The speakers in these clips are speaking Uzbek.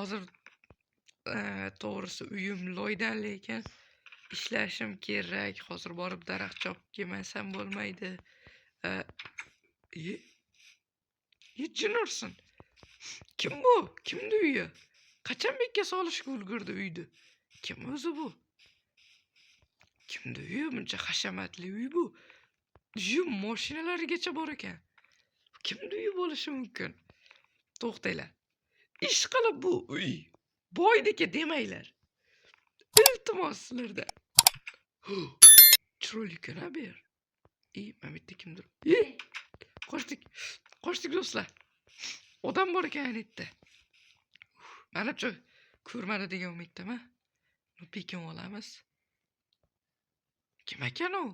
hozir to'g'risi uyim loydan, lekin ishlashim kerak. Hozir borib daraxt chopib kelmasam bo'lmaydi. Jin ursin. Kim bu? Kimni uyi? Qachon bekka solishga ulgurdi uyni? Kim o'zi bu? Kimni uyi? Buncha hashamatli uy bu. Yum mashinalarigacha bor ekan. Kimni uyi bo'lishi mumkin? To'xtanglar. Ish qilib bu uy boydiki demanglar. Iltimos sizlarda. Chiroyli ekan bu yer. Mana bu yerda kimdir? Qochdik do'stlar. Odam bor ekan yerda. Manimcha ko'rmadi degan umiddaman. Bekin olamiz. Kim ekan u?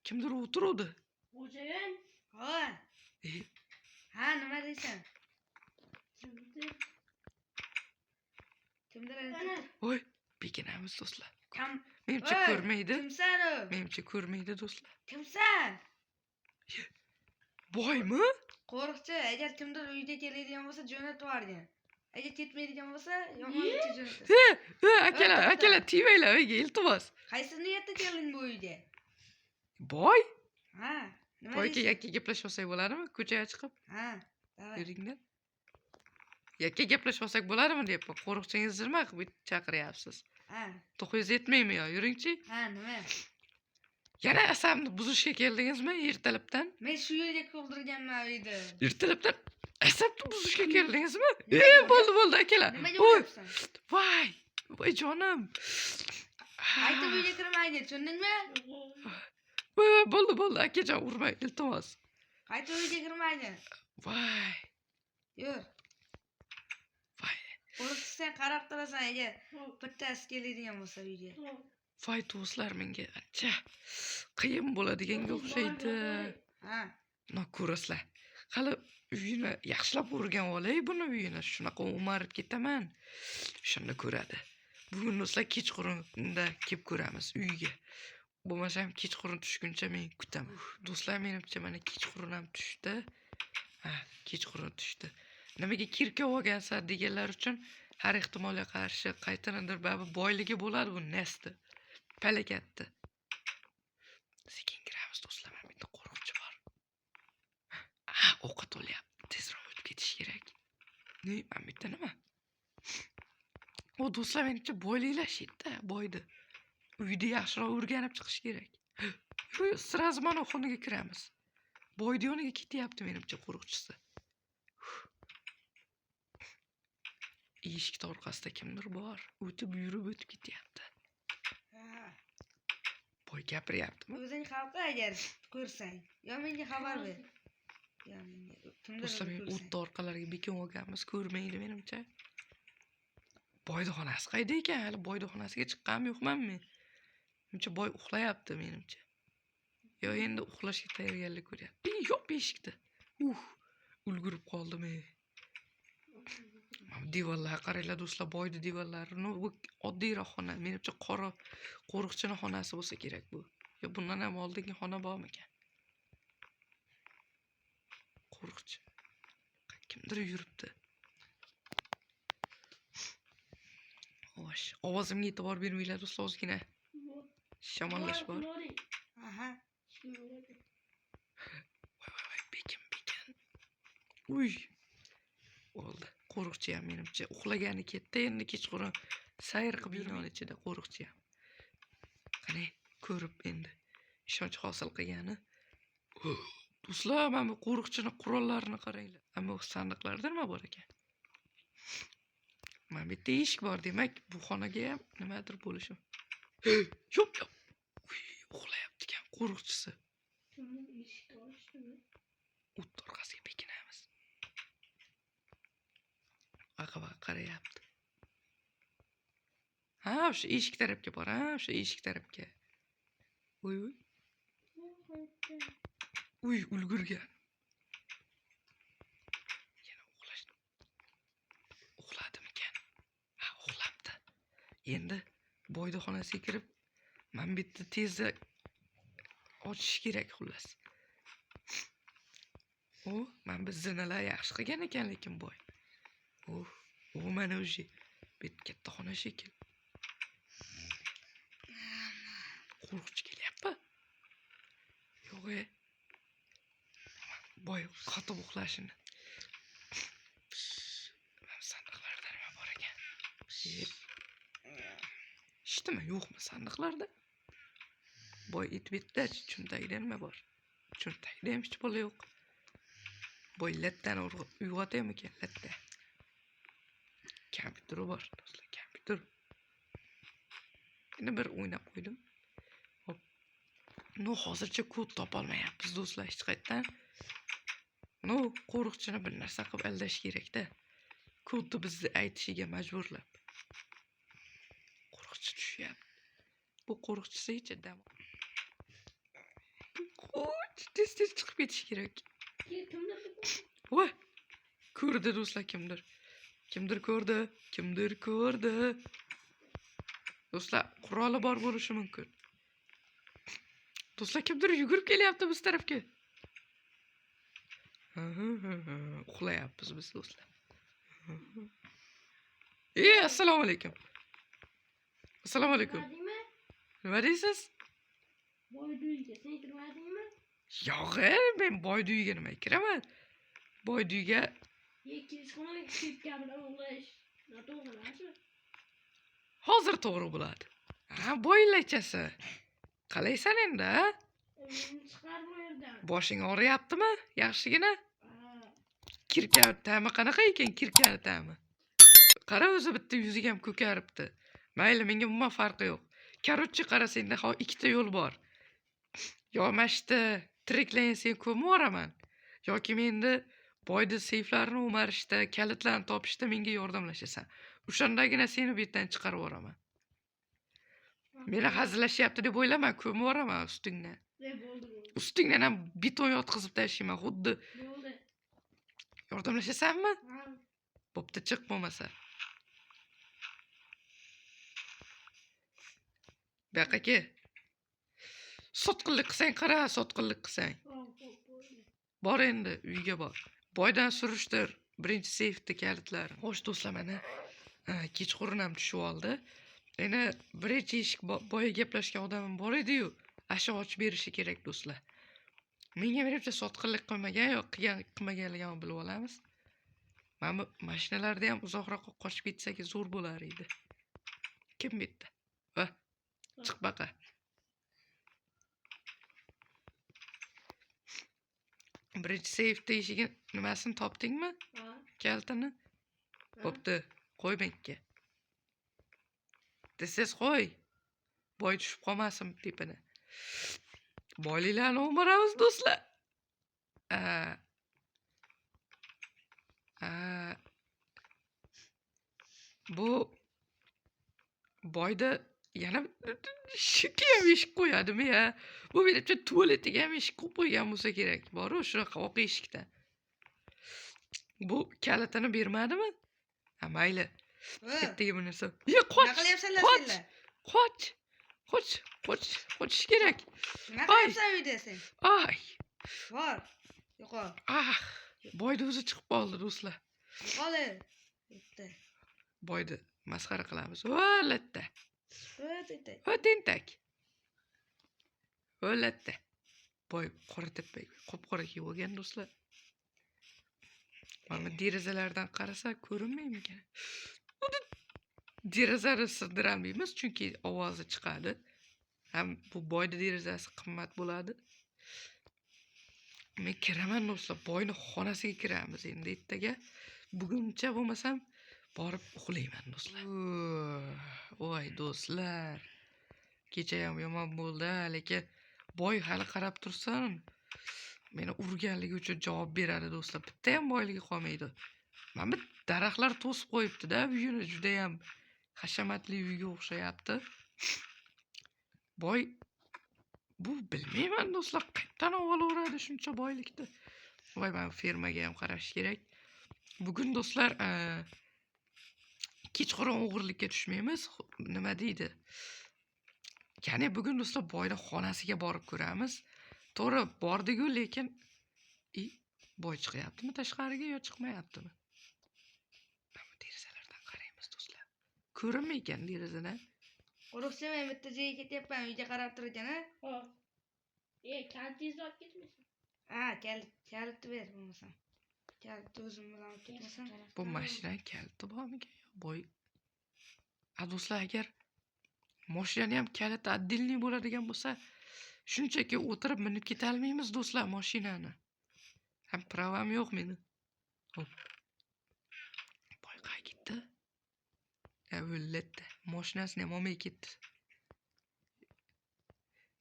Kimdir o'tiruvdi. Xo'jayin. Ha, nima deysan? Kimdir? Voy, bekinamiz do'stlar. Kim? Menimcha ko'rmaydi. Kimsan u? Menimcha ko'rmaydi do'stlar. Kimsan? Boymi? Qo'riqchi, agar kimdir uyga keladigan bo'lsa, jo'natib yuborgan. Agar ketmaydigan bo'lsa, yomonlikcha jo'natasiz. Akalar, tiymaylar uyga, iltimos. Qaysi niyatda kelding bu uyga? Boy? Ha, nima Boyga yakka gaplashib olsak bo'ladimi? Ko'chaga chiqib. Ha, davay. Yuringlar. Yakka gaplashib olsak bo'ladimi deyapman. Qo'riqchingiz nima qilib chaqiryapsiz? Ha. To'qingiz yetmaymi yo? Yuringchi. Ha, nima? Yana asamni buzishga keldingizmi ertalabdan? Men shu yerga qoldirganman uyni. Ertalabdan asabni buzishga keldingizmi? Bo'ldi akalar. Nimaga bo'lyapsan? Voy jonim. Aytib uyga kirmaydi, tushundingmi? Bo'ldi akajon, urmang iltimos. Qaytib uyga kirmaydi. Voy. Yur. Qo'riqchi sen qarab turasan, agar bittasi keladigan bo'lsa uyga. Voy do'stlar, menga ancha qiyin bo'ladiganga o'xshaydi. Ha. Mana ko'rasizlar. Hali uyini yaxshilab o'rgan olay buni uyini. Shunaqa o'marib ketaman. Shunda ko'radi. Bugun do'stlar kechqurunda kelib ko'ramiz uyga. Bo'lmasam kechqurun tushguncha men kutaman. Do'stlar, menimcha mana kechqurun ham tushdi. Ha, kechqurun tushdi. Nimaga kirka olgansan deganlar uchun har ehtimolga qarshi qaytanadir babi boyligi bo'ladi bu nesdi. Palakatdi. Sekin kiramiz do'stlar, men bitta qo'riqchi bor. Ovqat olyapti. Tezroq o'tib ketish kerak. Men bitta nima? O do'stlar, menimcha boyliklashdi, boydi. Uyda yaxshiroq o'rganib chiqish kerak. Sразу mana xonaga kiramiz. Boydi yoniga ketyapti menimcha qo'riqchisi. Eshik orqasida kimdir bor. Yurib o'tib ketyapti. Boy gapiryaptimi? O'zing xalqqa agar ko'rsang, yo menga xabar ber. Do'stlar, men o'tda orqalariga bekin olganmiz, ko'rmaydi menimcha. Boyni xonasi qayda ekan? Hali boyni xonasiga chiqqanim yo'qman men. Menimcha boy uxlayapti menimcha. Yo endi uxlashga tayyorgarlik ko'ryapti. Yo'q, beshikda. Ulgurib qoldim. Divorlar qaranglar do'stlar, boyni divorlari. Bu oddiyroq xona. Menimcha qora qo'riqchining xonasi bo'lsa kerak bu. Yo bundan ham oldingi xona bormi ekan? Qo'riqchi. Kimdir yuribdi. Xo'sh, ovozimga e'tibor bermanglar do'stlar, ozgina shamollash bor. Aha. Voy, bekin. Uy. Bo'ldi. Qo'riqchi ham menimcha uxlagani ketdi. Endi kechqurun sayr qilib binoni ichida qo'riqchi ham. Qani, ko'rib endi ishonch hosil qilgani. Do'stlar, mana bu qo'riqchining qurollarini qaranglar. Ammo sandiqlarda nima bor ekan? Mana bu yerda eshik bor, demak, bu xonaga ham nimadir bo'lishi. Yo'q. Uxlayapti ekan qo'riqchisi. O't orqasiga bekinamiz. Aqaba qarayapti. Ha, o'sha eshik tarafga bor, o'sha eshik tarafga. Uy, ulgurgan. Yana uxladimikan? Ha, uxlabdi. Endi boyni xonasiga kirib, men bitta tezda ochish kerak xullas. Men biz zinalar yaxshi qilgan ekan, lekin boy. Mana o'sha Bet katta xona shekil. Qo'rqinch kelyapti. Yo'q. Boy qotib uxlashini. Sandiqlarda nima bor ekan? Eshitdimi, yo'qmi sandiqlarda? Boy it-bitda cho'ntagida nima bor? Cho'ntagida ham hech bola yo'q. Boy lattani uyg'otaymikan, latta. Kompyuteri bor, do'stlar, kompyuter. Yana bir o'ynab qo'ydim. Hop. No, hozircha kod topolmayapmiz, do'stlar, hech qayerdan. No, qo'riqchini bir narsa qilib aldash kerak-da. Kodni bizni aytishiga majburlab. Qo'riqchi tushyapti. Bu qo'riqchisicha dam. Tez chiqib ketish kerak. Voy! Ko'rdi do'stlar, kimdir. Kimdir ko'rdi. Do'stlar, quroli bor bo'lishi mumkin. Do'stlar, kimdir yugurib kelyapti biz tarafga. Uxlayapmiz biz do'stlar. Assalomu alaykum. Assalomu alaykum. Nima deysiz? Boy uyga sen kirmadingmi? Yo'q, men boy uyiga nima kiraman? Boy uyiga Ikkinchi xonaga ketgan bilan uxlash noto'g'rimi? hozir to'g'ri bo'ladi. Ha, boylachasi. Qalaysan endi, ha? Meni chiqar bu yerdan. Boshing og'riyaptimi? Yaxshigina? Kirkani ta'mi qanaqa ekan, kirkani ta'mi? Qara, o'zi bitta yuziga ham ko'karibdi. Mayli, menga umuman farqi yo'q. Korotchi qarasangda ikkita yo'l bor. Yo mashta tiriklayin sen ko'mib yuboraman, yoki menda boyda seyflarini o'marishda, kalitlarni topishda menga yordamlashasan. O'shandagina seni bu yerdan chiqarib yuboraman. Meni hazillashyapti deb o'ylama, ko'mib yuboraman ustingdan. Bo'ldi. Ustingdan ham beton yotqizib tashlayman, xuddi. Bo'ldi. Yordamlashasanmi? Ha. Bo'pti, chiq bo'lmasa. Baqaka. Sotqinlik qilsang, qara, sotqinlik qilsang. Bor endi, uyga bor. Boydan surishtir, birinchi seyfda kalitlari. Xo'sh do'stlar, mana kechqurun ham tushib oldi. Yana birinchi eshik boya gaplashgan odamim bor edi-yu, asha ochib berishi kerak do'stlar. Menga menimcha sotqinlik qilmagan yo'q, qilmaganligini bilib olamiz. Mana bu mashinalarda ham uzoqroq qochib ketsak zo'r bo'lar edi. Kim bitta? Va chiq baqa. Birinchi seyfda eshigi nimasini topdingmi? Ha. Kalitini? Bo'pti, qo'y menga. Desiz qo'y. Boy tushib qolmasin tepini. Boyliklarni o'maramiz do'stlar. Bu boyda yana shikki ham eshik qo'yadimi ya? Bu menimcha tualetiga ham eshik qo'ygan bo'lsa kerak. Bor-ku, shunaqa oq eshikda. Bu kalitini bermadimi? Ha, mayli. Ertaga buni qoch. Nima qilyapsanlar senlar? Qochish kerak. Nima qilyapsan uyda sen? Ay. Bor. Yo'qol. Boyda o'zi chiqib qoldi do'stlar. Yo'qol. Bitta. Boyda masxara qilamiz. Va latta. Va tentak. Va latta. Boy qora tepak, qop-qora kiyib olgan do'stlar. Mana derazalardan qarasa ko'rinmaymi ekan? Derazani sindirolmaymiz chunki ovozi chiqadi. Ham bu boyda derazasi qimmat bo'ladi. Men kiraman do'stlar, boyni xonasiga kiramiz endi ertaga. Buguncha bo'lmasam borib uxlayman do'stlar. Voy do'stlar. Kecha ham yomon bo'ldi, lekin boy hali qarab tursin. Meni urganligi uchun javob beradi do'stlar. Bitta ham boyligi qolmaydi. Mana bu daraxtlar to'sib qo'yibdi-da, uyini juda ham hashamatli uyga o'xshayapti. Boy bu bilmayman do'stlar, qayerdan olaveradi shuncha boylikni. Voy, men fermaga ham qarash kerak. Bugun do'stlar kechqurun o'g'irlikka tushmaymiz. Nima deydi? Ya'ni bugun do'stlar boyning xonasiga borib ko'ramiz. To'g'ri bordi-ku, lekin boy chiqyaptimi tashqariga yo chiqmayaptimi? Mana derazalardan qaraymiz do'stlar. ko'rinmay ekan derazadan. Qo'rqsa men bitta joyga ketyapman, uyga qarab tur ekan, ha? Hop. Kaltingizni olib ketmaysan. Ha, kalitni ber bo'lmasam. Kalitni o'zim bilan olib ketmasam. Bu mashina kaliti bormikan? Boy. Do'stlar, agar mashinani ham kaliti отдельный bo'ladigan bo'lsa, shunchaki o'tirib minib keta olmaymiz do'stlar mashinani. Ham pravam yo'q meni. Hop. Boy qayerga ketdi? O'ldi. Mashinasini ham olmay ketdi.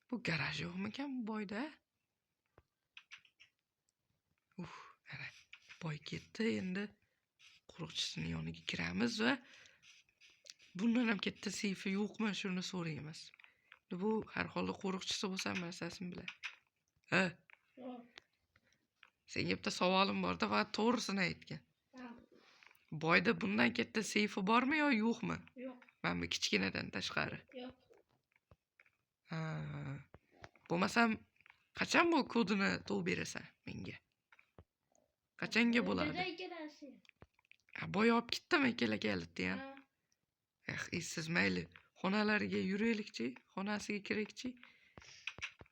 Bu garaj yo'qmikan boyda? Ana boy ketdi, endi qo'riqchisining yoniga kiramiz va bundan ham katta seyfi yo'qmi shuni so'raymiz. Bu har holda qo'riqchisi bo'lsa masalasini biladi. Ha, Hop. senga bitta savolim bor-da, va to'g'risini aytgan. Boyda bundan katta seyfi bormi yo yo'qmi? Yo'q. Mana bu kichkinadan tashqari. Yo'q. Ha. Bo'lmasam qachon bu kodini to'g'ri berasan menga? Qachonga bo'ladi? Juda ikkalasi. Boy olib ketdimi ikkala kalitni ham? Siz mayli xonalariga yuraylikchi, xonasiga kiraylikchi.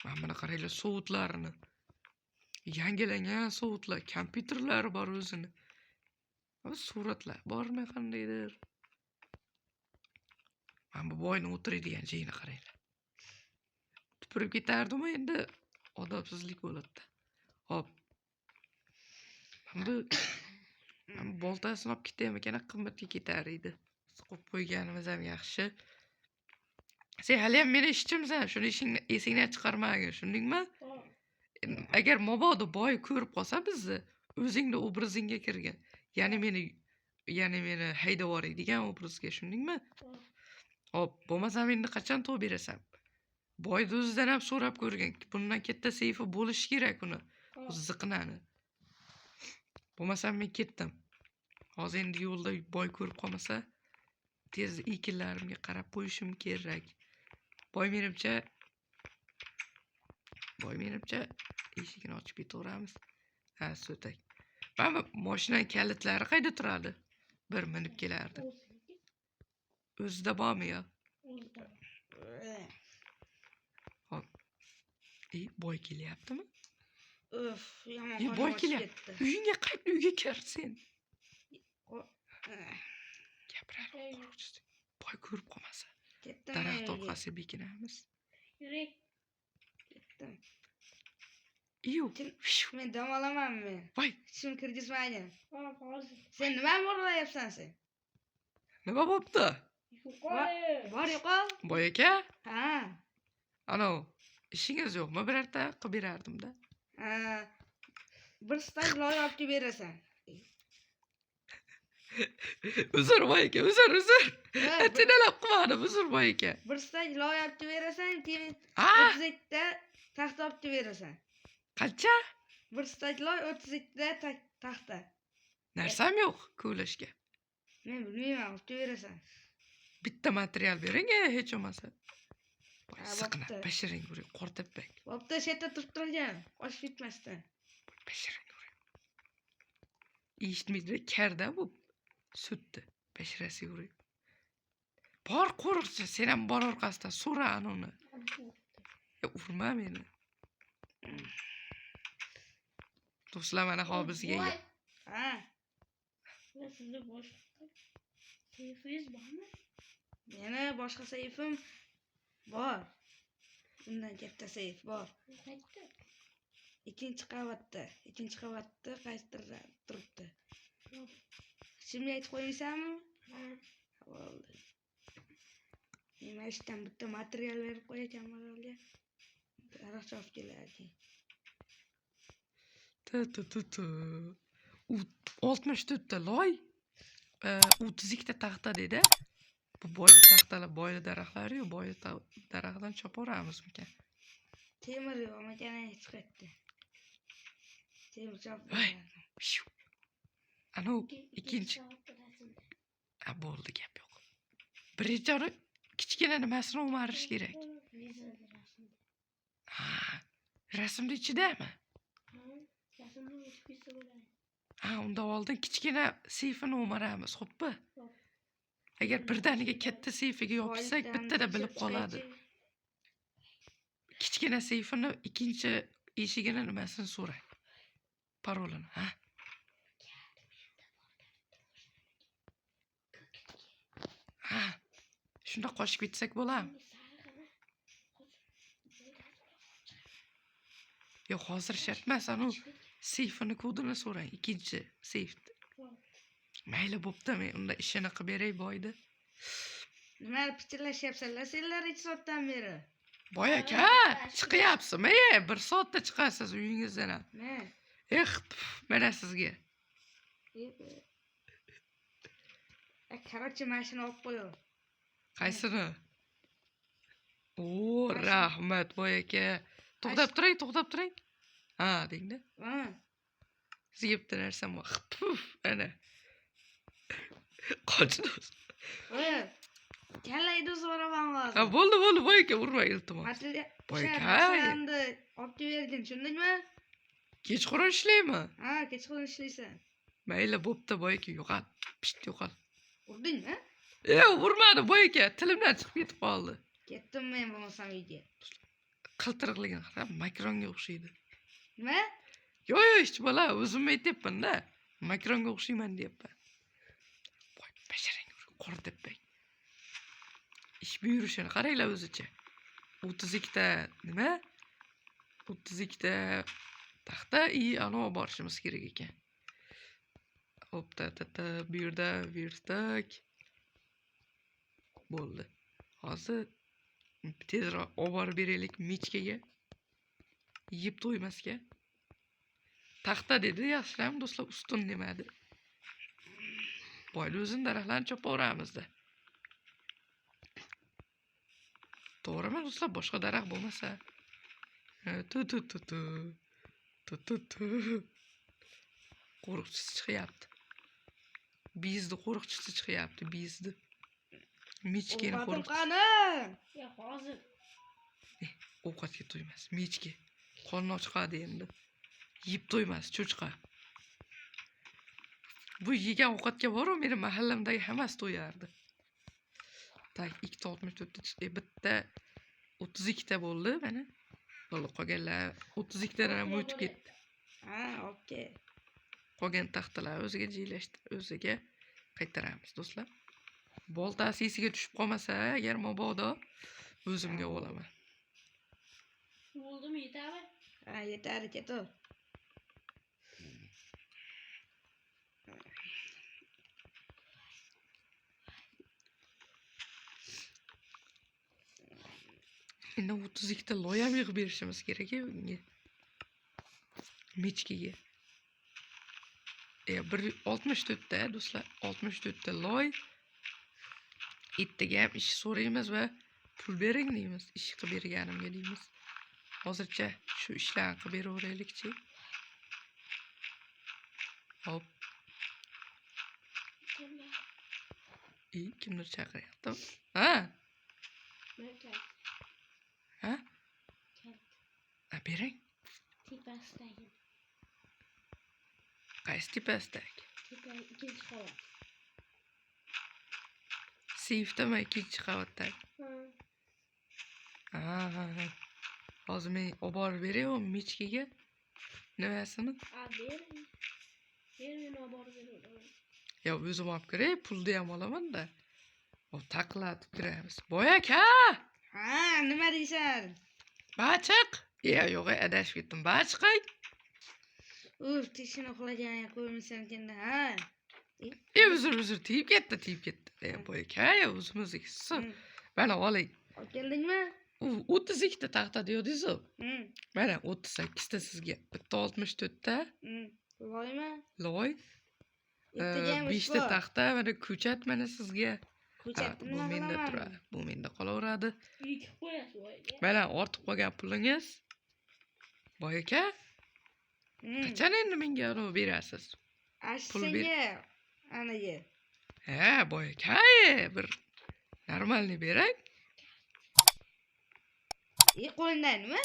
Mana buni qaranglar, soatlarini. Yangilangan soatlar, kompyuterlari bor o'zini. Va suratlar bormi qandaydir? Mana bu boyni o'tiradigan joyini qaranglar. Tupurib ketardim endi odobsizlik bo'ladi. Hop. Mana bu boltasini olib ketayotgan qimmatga ketar edi. Qo'yib qo'yganimiz ham yaxshi. Sen hali ham meni ishchimsan, shuni ishingni esingdan chiqarmagin, tushundingmi? Agar mabodo boy ko'rib qolsa bizni, o'zingni obrazingga kirgan. Ya'ni meni haydab yuboradigan obrazga, tushundingmi? Hop, bo'lmasa endi qachon to'g'ri berasan? Boyni o'zidan ham so'rab ko'rgan. Bundan katta seyfi bo'lishi kerak uni. Ziqnani. Bo'lmasa men ketdim. Hozir endi yo'lda boy ko'rib qolmasa, tez ekinlarimga qarab qo'yishim kerak. Boy menimcha eshigini ochib ketaveramiz. Ha, so'tak. Mana mashinaning kalitlari qayerda turadi? Bir minib kelardi. O'zida bormi yo? Hop. Boy kelyaptimi? Yomon Boy kelyapti. Uyingga qayt, uyga kir sen. Gapiradi. Boy ko'rib qolmasa. Daraxt orqasiga bekinamiz. Yuring. Ketdim. Men dam olamanmi? Voy, Shuni kirgizmagin. Hop, hozir. Sen nima bo'layapsan sen? nima bo'pti? Bor yo'qol? Boy aka? Ha. Ano, ishingiz yo'qmi? Birorta qilib berardim-da. Ha. Bir staj loyiha olib berasan. Uzr boy aka, uzr. Tinalab qilmadim, uzr boy aka. Bir staj loyiha olib berasan, keyin Ha? 32 ta taxta olib berasan. Qancha? Bir staj loyiha 32 ta taxta. Narsam yo'q ko'lashga. Men bilmayman, olib berasan. Bitta material bering, hech bo'lmasa. Siqna, bo'pti. pashiring uring, qortibak. Bo'pti, shu yerda turib turgan. Oshib ketmasdan. Pashiring uring. Eshitmaydi, karda bu sutdi. Pashirasi uring. Bor qo'riqchi, sen ham bor orqasidan so'ra uni. Urma meni. Do'stlar, mana hobizga. Ha. Sizda boshqa seyfingiz bormi? Meni boshqa sayfim bor. Bundan katta sayf bor. Qayerda? Ikkinchi qavatda qaysidir turibdi. Shimga aytib qo'ymaysanmi? Bo'ldi. Men ishdan bitta material berib qo'yaman ularga. Daraxt olib keladi. 64 ta loy, 32 ta taxta dedi. Bu boyli taxtalar, boyli daraxtlar yo'q, boyli daraxtdan chopaveramizmikan? Temir yo'qmi ekan chiqadi. Temir chop. Ana ikkinchi. Bo'ldi, gap yo'q. Birinchi ora kichkina nimasini o'marish kerak. Ha, rasmni ichidami? Ha, unda oldin kichkina seyfini o'maramiz, xo'pmi? Agar birdaniga katta seyfiga yopsak, bittada bilib qoladi. Kichkina seyfini ikkinchi eshigini nimasini so'rang. Parolini, ha? Ha. Shunda qochib ketsak bo'ladimi? Yo'q, hozir shart emas, anu seyfini kodini so'rang, ikkinchi seyfni. Mayli bo'pti, men unda ishini qilib beray boydi. Nima pichirlashyapsanlar senlar 2 soatdan beri? Boy aka, chiqyapsizmi? Bir soatda chiqasiz uyingizdan ham. Mana sizga. Короче, mashina olib qo'ying. Qaysini? O, rahmat boy aka. To'xtab turing. Ha, dengda. Ha. Sizga bitta narsam bor. Ana. Qochdi. Kallaydi so'raman hozir. Ha, bo'ldi, boy aka, urma iltimos. Boy aka. Masalanda olib berding, tushundingmi? Kechqurun ishlaymi? Ha, kechqurun ishlaysan. Mayli, bo'pti boy aka, yo'qol. Pisht yo'qol. Urdingmi? Urmadi boy aka, tilimdan chiqib ketib qoldi. Ketdim men bo'lmasam uyga. Qiltiriqligini qarab, makronga o'xshaydi. Nima? Yo'q, hech bo'la, o'zim aytyapman-da. Makronga o'xshayman deyapman. Voy, basharang, qor debay. Ish buyurishini qaranglar o'zicha. 32 ta nima? 32 ta taxta ana borishimiz kerak ekan. Hop, bu yerda virtak. Bo'ldi. Hozir tezroq olib borib beraylik mechkaga. Yeb to'ymasga. Taxta dedi, yaxshilab do'stlar, ustun demadi. Boyli o'zini daraxtlarni chopaveramiz-da. To'g'rimi do'stlar, boshqa daraxt bo'lmasa? Qo'riqchisi chiqyapti. Bizni qo'riqchisi chiqyapti, bizni. Mechkani qo'riqchisi. Ya hozir. Ovqatga to'ymas, mechka. Qorni ochqadi endi. Yeb to'ymas, cho'chqa. Bu yegan ovqatga bor-ku, meni mahallamdagi hammasi to'yardi. Tak, 264 bitta 32 ta bo'ldi mana. Bo'ldi, qolganlar 32 tadan ham o'tib ketdi. Ha, okey. Qolgan taxtalar o'ziga joylashtirib, o'ziga qaytaramiz do'stlar. Boltasi esiga tushib qolmasa, agar mabodo o'zimga olaman. Bo'ldimi, yetadi? Ha, yetadi, ketur. Endi 32 ta loy ham yig'ib berishimiz kerak unga. Mechkaga. 64 ta do'stlar, 64 ta loy. Ertaga ham ish so'raymiz va pul bering deymiz, ish qilib berganimga deymiz. Hozircha shu ishlarni qilib beraveraylikchi. Hop. Kimdir chaqiryapti? Ha? Ha? Bering. Tepasidagi. Qaysi tepasidagi? Tepa ikkinchi qavat. Seyftami ikkinchi qavatdagi? Ha. Hozir men olib borib beray-ku mechkaga. Nimasini? Bering. Men olib borib beraman. Yo, o'zim olib kiray, pulni ham olaman-da. Taqlatib kiramiz. Boy aka! Ha, nima deysan? Bachiq. Yo'q, adashib ketdim. Bachiqay. Tishini uxlagan qo'ymisan ekan-da, ha? Uzr, tiyib ketdi. Boy aka, o'zimizga. Mana oling. Olib keldingmi? 32 ta taxta deyapsiz-ku. Mana 38 ta sizga. Bitta 64 ta. Loymi? Loy. 5 ta taxta, mana ko'chat mana sizga. Ko'chatni bu nima menda qilaman? turadi. Bu menda qolaveradi. Yekib qo'yasiz voyga. Mana ortib qolgan pulingiz. Boy aka, qachon endi menga uni berasiz? Pul ber. Senga anaga. Ha, boy aka, bir normalni berang. Qo'lingdan nima?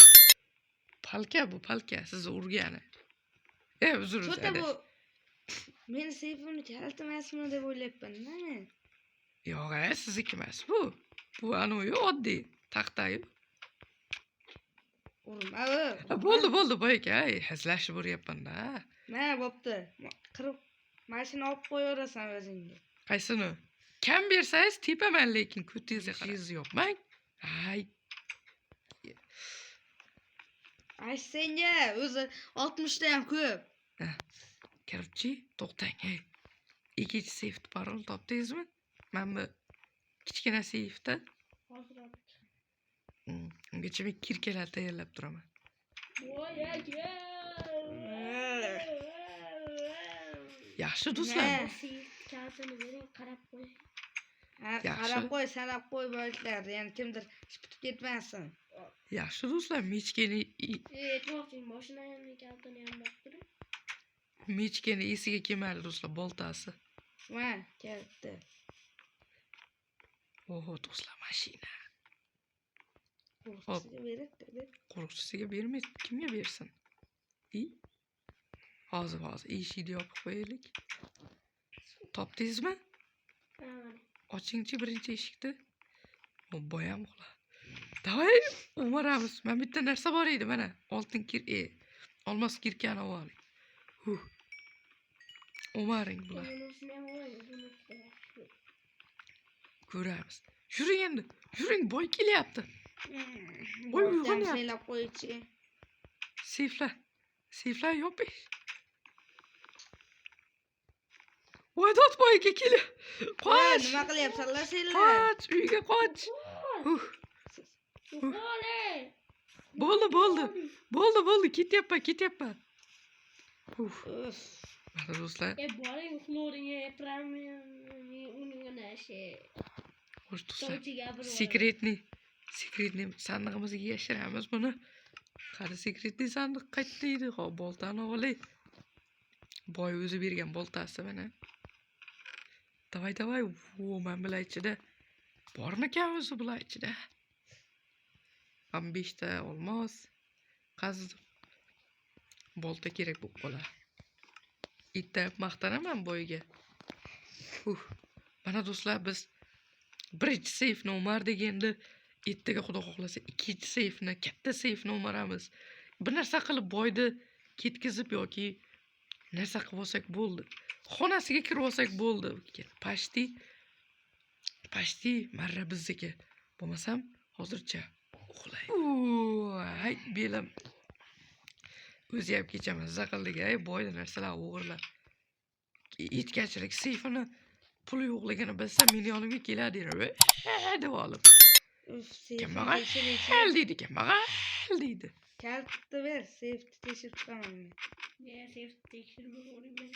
Palka bu, palka sizni urgani. Uzr. Chota bu. Men seyfimni kalitmasmi deb o'ylayapman-da men. Yo'q, sizniki emas bu. Bu anoyi oddiy taxtayu. Urma. Bo'ldi, boyka, hazillashib uryapman-da. Mana bo'pti. Qirib mashina olib qo'yaverasan o'zingga. Qaysini? Kam bersangiz tepaman, lekin ko'tingizga qarashingiz yo'q. Mang. Ay, Ay senga o'zi 60 ta ham ko'p. Korоче, to'xtang, hey. Ikkinchi seyfni parolni topdingizmi? Mana bu kichkina seyfda Hozir olib. ungacha men kirkalar tayyorlab turaman. Voy aka. Yaxshi do'stlar. Ne? Kaltini bering, qarab qo'y. Ha, Yaxshi. qarab qo'y, sanab qo'y bo'lishlar. Yani kimdir bitib ketmasin. Yaxshi do'stlar, mechkani Aytmoqchiyim, mashinani kaltini ham bostirib. mechkani esiga kelmadi do'stlar, boltasi. Mana keldi. Oho, do'stlar, mashina. Qo'rqisiga beradi. Qo'riqchisiga bermaydi, kimga bersin? Hozir eshikni yopib qo'yaylik. Topdingizmi? Ochingchi birinchi eshikni. O boyam uxla. Davay, umaramiz. Men bitta narsa bor edi, mana. Oltin olmos kirkani oling. Umaring bular. Ko'ramiz. Yuring endi. Yuring, boy kelyapti. Voy, uyg'onyapti. Saylab qo'ychi. Seyflar yopish. Voy, dod boyga kelib. Qoch. Nima qilyapsanlar senlar? Qoch, uyga qoch. Bo'ldi, ketyapman. Uf. Mana do'stlar, Boring uxloring, uning şey. xo'sh do'stlar, sekretni sandig'imizga yashiramiz buni. Qani sekretni sandiq qaytdaydi? Ho, boltani olay. Boy o'zi bergan boltasi mana. Davay. Men bular ichida bormikan o'zi bular ichida? 15 ta olmos qazdim. Bolta kerak bo'lib qolar. Ittayib maqtanaman boyga. Mana do'stlar, biz birinchi seyfni Umar deganda, ertaga xudo xohlasa ikkinchi seyfni, katta seyfni umaramiz. Bir narsa qilib boyni ketkizib yoki narsa qilib olsak bo'ldi. Xonasiga kirib olsak bo'ldi. Pashti marra bizniki. Bo'lmasam hozircha uxlay. Hay, belim. O'zi ham kechaman zaqildiga, boyda narsalar o'g'irlab. Yetkazchilik seyfini puli yo'qligini bilsa, meni yonimga keladi deb olib. Kambag'al deydi. Kaltni ber, seyfni tekshirib chiqaman men. Seyfni tekshirib o'ring.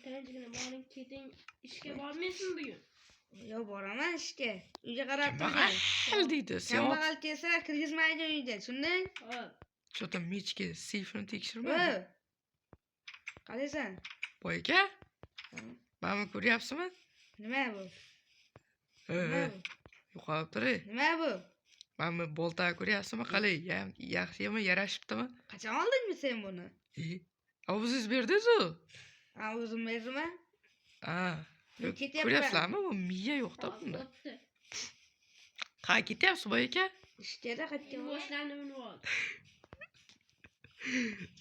Tanjigina boring, keting. Ishga bormaysan bugun? Yo, boraman ishga. Uyga qarab turgan. Kambag'al deydi. Kambag'al kelsa kirgizmaydi uyga, tushunding? Hop. Cho'ta mechka seyfini tekshirma. Qaraysan? Boy aka? Mana ko'ryapsizmi? Nima bu? Yo'qolib turay. Nima bu? Mana bolta ko'ryapsizmi? Qalay, yaxshimi, yarashibdimi? Qachon oldingmi sen buni? O'zingiz berdingiz-ku? O'zim berdim-a? Ko'ryapsizlarmi? Bu miya yo'q-da bunda. Qayerga ketyapsiz, boy aka? Ishga qaytdim. Boshlarni minib ol.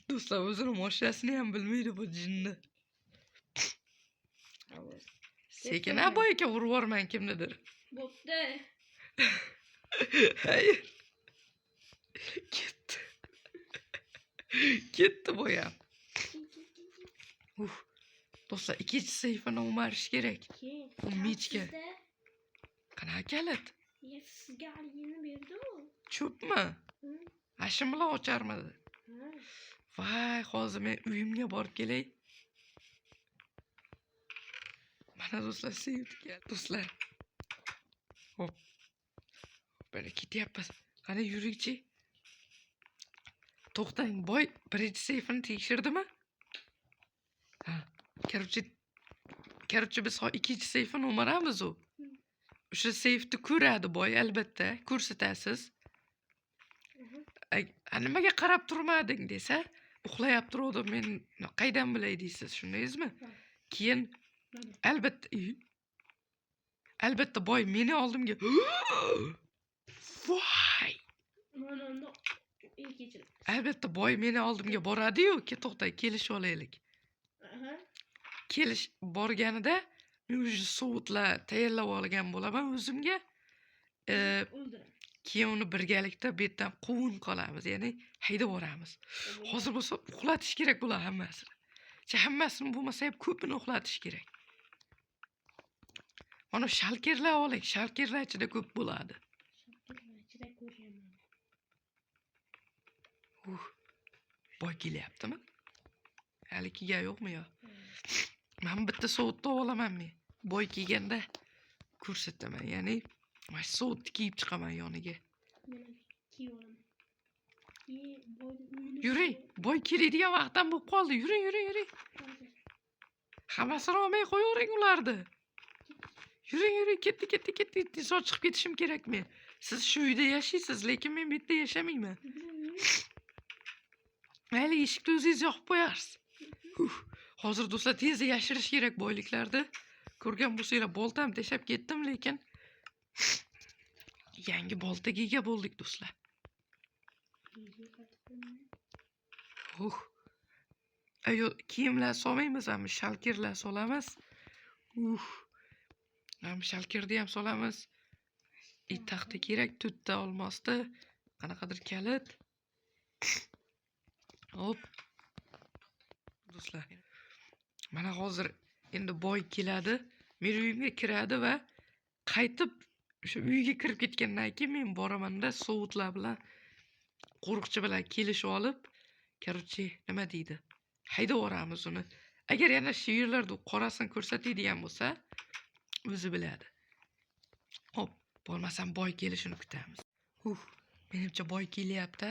Do'stlar, o'zini mashinasini ham bilmaydi bu jinni. Sekin boy aka urib yubormang kimnidir. Bo'pti. Hayır. Ketdi boyam. Do'stlar, ikkinchi seyfini o'marish kerak. Mechka. Qanaqa kalit? Sizga aligini berdi-ku. Cho'pmi? Ashim bilan ocharmidi? Voy, hozir men uyimga borib kelay. Mana do'stlar, sevdik. Do'stlar. Hop. Bana ketyapmiz. Qani yurikchi. To'xtang, boy birinchi seyfini tekshirdimi? Короче, biz ikkinchi seyfini o'maramiz u. O'sha seyfni ko'radi boy, albatta, ko'rsatasiz. Nimaga qarab turmading desa, uxlayap turdim, men qaydan bilay deysiz, shundayizmi? Keyin albatta Albatta boy meni oldimga voy Mana kechirim. albatta boy meni oldimga boradi-yu, to'xta, kelishib olaylik. Aha. Kelish borganida men уже sovutlar tayyorlab olgan bo'laman o'zimga. O'ldiram. Keyin uni birgalikda bu yerdan quvun qolamiz, ya'ni haydab boramiz. Hozir bo'lsa uxlatish kerak bular hammasini. Hammasini bo'lmasa ham ko'pini uxlatish kerak. Mana shalkerlar oling, shalkerlar ichida ko'p bo'ladi. Ichida ko'rganman. Boy kelyaptimi? Hali kelgan yo'qmi yo? Men bitta sovutni olaman men. Boy kelganda ko'rsataman, ya'ni mana shu sovutni kiyib chiqaman yoniga. Mana kiyib olaman. Yuring, boy keladigan vaqtdan bo'lib qoldi. Yuring. Hammasini olmay qo'yavering ularni. Yuring, ketdi. Tezroq chiqib ketishim kerak men. Siz shu uyda yashaysiz, lekin men bu yerda yashamayman. Mayli, eshikni o'zingiz yopib qo'yarsiz. Hozir do'stlar tezda yashirish kerak boyliklarni. Ko'rgan bo'lsanglar, boltam tashab ketdim, lekin yangi boltaga ega bo'ldik do'stlar. Ayo, kiyimlar solmaymizmi? Shalkerlar solamiz. Shalkerni ham solamiz. Taxta kerak, to'rtta olmosda. Qanaqadir kalit. Hop. Do'stlar. Mana hozir endi boy keladi. Men uyimga kiradi va qaytib o'sha uyga kirib ketgandan keyin men boramanda sovutlar bilan qo'riqchi bilan kelishib olib, короче, nima deydi? Haydab boramiz uni. Agar yana shu yerlarda qorasini ko'rsatadigan bo'lsa, o'zi biladi. Hop, bo'lmasam boy kelishini kutamiz. Menimcha boy kelyapti.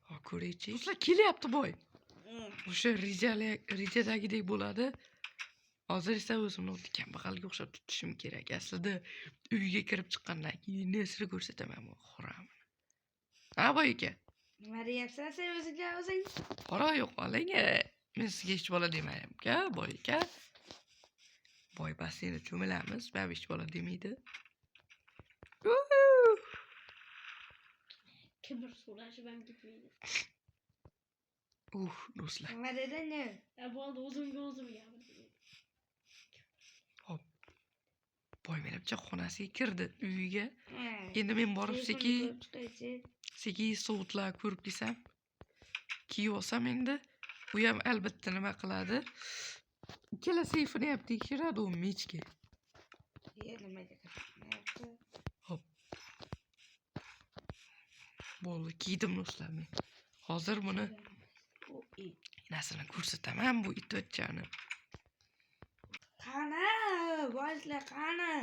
Ha, ko'raychi. Do'stlar, kelyapti boy. O'sha rejadagidek bo'ladi. Hozir esa o'zimni o'tib kambag'alga o'xshab tutishim kerak. Aslida uyga kirib chiqqandan keyin nesini ko'rsataman bu xo'ram. Ha, boy aka. Nima deyapsan sen o'zing? Qora yo'q, oling. Men sizga hech bola demayman-ku, boy aka. Boy basseynda cho'milamiz, men hech bola demaydi. Kibr so'rashib ham ketmaydi. Do'stlar. Nima deding? Bo'ldi, o'zimga gapirdim. Hop. Boy menimcha xonasiga kirdi, uyiga. Endi men borib sekin sovutlar ko'rib desam, kiyib olsam endi u ham albatta nima qiladi? Ikkala seyfini ham tekshiradi u mechga. Nimaga qilmayapti? Hop. Bo'ldi, kiydim do'stlar men. Hozir buni nasini ko'rsataman bu itvochchani. Qani, boylar qani?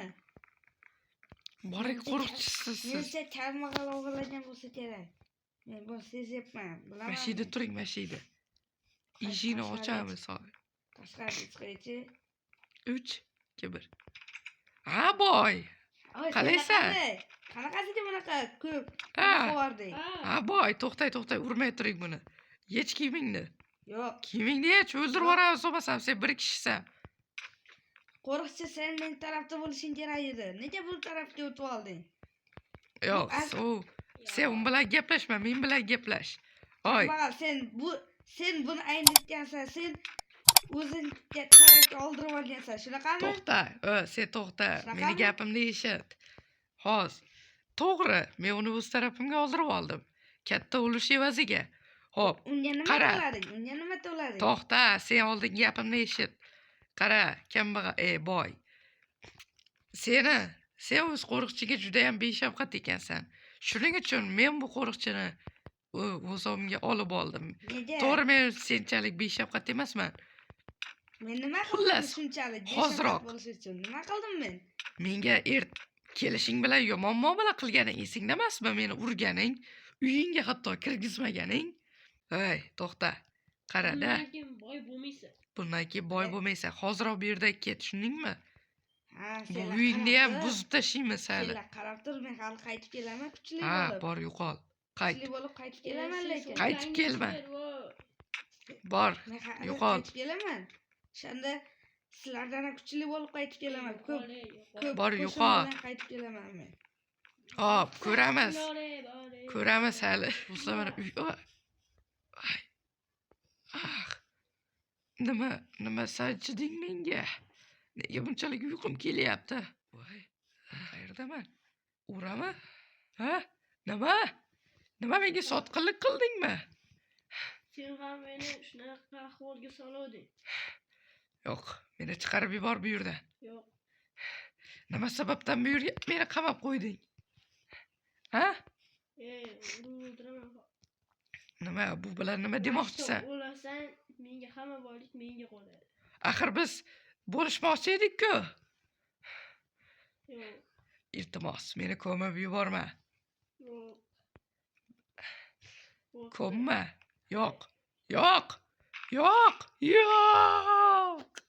Boring, qo'riqchisiz siz. Mencha kambag'al o'g'irlagan bo'lsa kerak. Men bu sezyapman, bilaman. Mashina turing, mashina. Eshikni ochamiz hozir. Tashqariga chiqaychi. 3, 2, 1. Ha, boy. Qalaysan? Qanaqasiga bunaqa ko'p Ha. bording? Ha, boy, to'xtay, urmay turing buni. Yech kiyimingni. Yo'q. Kiyimingni yech, o'ldirib yuboramiz bo'lmasam, sen bir kishisan. Qo'riqchi sen men tarafda bo'lishing kerak edi. Nega bu tarafga o'tib olding? Yo'q, sen u bilan gaplashma, men bilan gaplash. Oy, Sen buni aynitgansan, sen o'zingga tarafga oldirib olgansan, shunaqami? to'xta. Sen to'xta. Shunaqami? Meni gapimni eshit. Hozir. To'g'ri, men uni o'z tarafimga oldirib oldim. Katta ulush evaziga. Hop, Unga nima qara. to'lading? To'xta, sen oldin gapimni eshit. Qara, kambag'al, boy. Sen o'z qo'riqchiga juda ham beshafqat ekansan. Shuning uchun men bu qo'riqchini o'zimga olib oldim. Nega? To'g'ri, men senchalik beshafqat emasman. Men nima Xullas, qildim shunchalik? hoziroq. Bo'lish uchun nima qildim men? Menga kelishing bilan yomon muomala qilganing esingda emasmi? Meni urganing, uyingga hatto kirgizmaganing. Hey, to'xta. Qara-da. Bundan keyin boy bo'lmaysan. Bundan keyin boy bo'lmaysan. Hoziroq bu yerda ket, tushundingmi? Ha, Bu uyingni ham buzib tashlaymiz hali. Senlar qarab tur, men hali qaytib kelaman kuchli Ha, bo'lib. bor, yo'qol. Qayt. Kuchli bo'lib qaytib kelaman lekin. Qaytib kelma. Bor. Yo'qol. Qaytib kelaman. O'shanda Sizlardan ham kuchli bo'lib qaytib kelaman. Ko'p Bor, qo'shin yo'qol. bilan qaytib kelaman men. Hop, ko'ramiz. Ko'ramiz hali. Ruslar mana uy. Ay. Ah. Nima sajiding menga? Nega bunchalik uyqum kelyapti? Voy, qayerdaman? Urami? Ha? Nima? Nima menga sotqinlik qildingmi? Sen ham meni shunaqa ahvolga solavding. Yo'q, meni chiqarib yubor bu yerdan. Yo'q. Nima sababdan bu yerga meni qamab qo'yding? Ha? O'ldiraman. Nima bu bilan nima demoqchisan? O'lasan, menga hamma boylik menga qoladi. Axir biz bo'lishmoqchi edik-ku. Yo'q. Iltimos, meni ko'mib yuborma. Yo'q. Ko'mma. Yo'q. Yo'q. Yo'q. Yo'q.